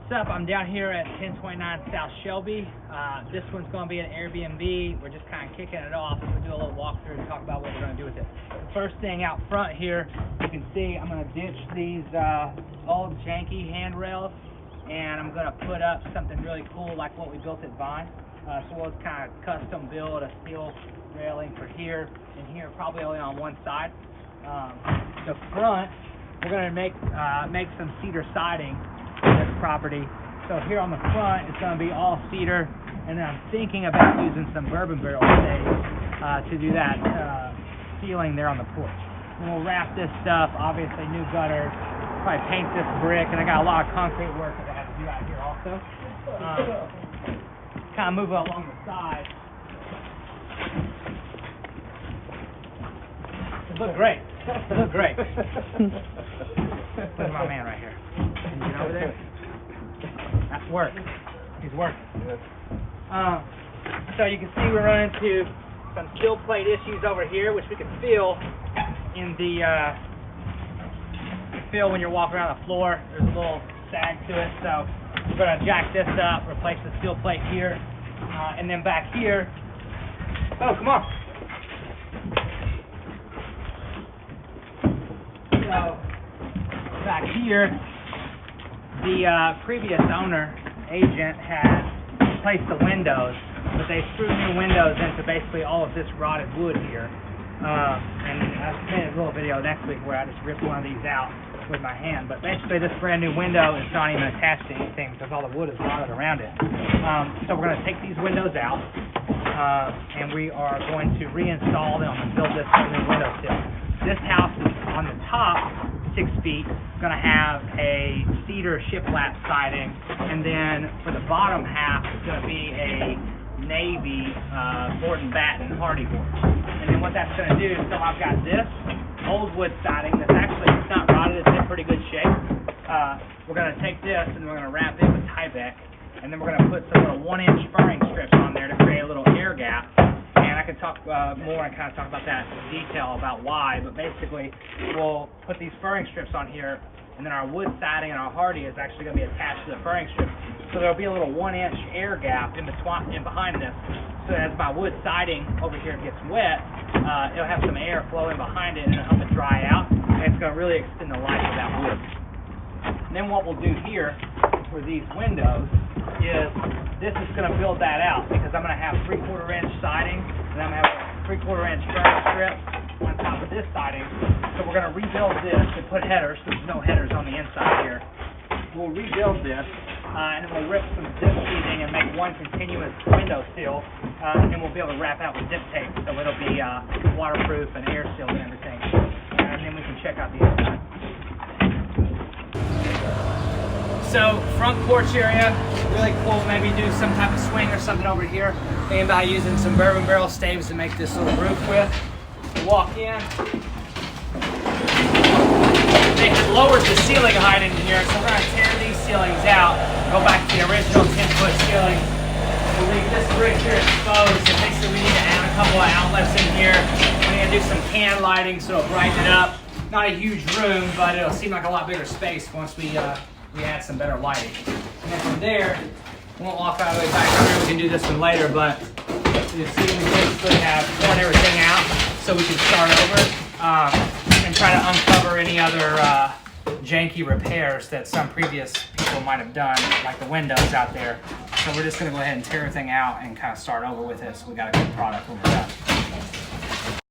What's up? I'm down here at 1029 South Shelby. This one's going to be an Airbnb. We're just kind of kicking it off. We'll do a little walkthrough and talk about what we're going to do with it. The first thing out front here, you can see I'm going to ditch these old janky handrails, and I'm going to put up something really cool like what we built at Vine. So we'll kind of custom build a steel railing for here and here, probably only on one side. The front, we're going to make some cedar siding for this property. So here on the front, it's going to be all cedar, and then I'm thinking about using some bourbon barrel stays to do that ceiling there on the porch. And we'll wrap this stuff, obviously new gutters, probably paint this brick, and I got a lot of concrete work that I have to do out here also. Kind of move it along the side. It look great. It look great. Look at my man right here. Can you get over there? That's work. He's working. So you can see we run into some sill plate issues over here, which we can feel in the when you're walking around the floor. There's a little sag to it, so we're going to jack this up, replace the sill plate here, and then back here. Oh, come on. So back here, the previous agent had replaced the windows, but they screwed new windows into basically all of this rotted wood here. And I've made a little video next week where I just ripped one of these out with my hand. But basically this brand new window is not even attached to anything because all the wood is rotted around it. So we're going to take these windows out, and we are going to reinstall them and build this new window sill. This house is on the top 6 feet, going to have a cedar shiplap siding, and then for the bottom half it's going to be a navy board and batten hardy board. And then what that's going to do, so I've got this old wood siding that's actually, it's not rotted, it's in pretty good shape. We're going to take this and we're going to wrap it with Tyvek, and then we're going to put some little 1-inch furring strips on there to create a little air gap. And I can talk more and kind of talk about that in detail about why, but basically we'll put these furring strips on here, and then our wood siding and our hardy is actually going to be attached to the furring strips. So there'll be a little 1-inch air gap in behind this. So as my wood siding over here gets wet, it'll have some air flowing behind it and it'll help it dry out, and it's going to really extend the life of that wood. And then what we'll do here for these windows is this is going to build that out, because I'm going to have 3/4-inch siding, and I'm going to have a 3/4-inch furring strip on top of this siding. So we're going to rebuild this and put headers. There's no headers on the inside here. We'll rebuild this, and then we'll rip some zip sheeting and make one continuous window sill, and then we'll be able to wrap out with zip tape, so it'll be waterproof and air sealed and everything. And then we can check out the inside. So front porch area, really cool. Maybe do some type of swing or something over here. Thinking about using some bourbon barrel staves to make this little roof with. Walk in. They had lowered the ceiling height in here, so we're going to tear these ceilings out, go back to the original 10-foot ceiling. We'll leave this brick here exposed, and basically we need to add a couple of outlets in here. We're going to do some can lighting so it'll brighten it up. Not a huge room, but it'll seem like a lot bigger space once we add some better lighting. And then from there, we won't walk all the way back here. We can do this one later, but you see we basically have torn everything out so we can start over and try to uncover any other janky repairs that some previous people might have done, like the windows out there. So we're just going to go ahead and tear everything out and kind of start over with it, so we got a good product when we're done.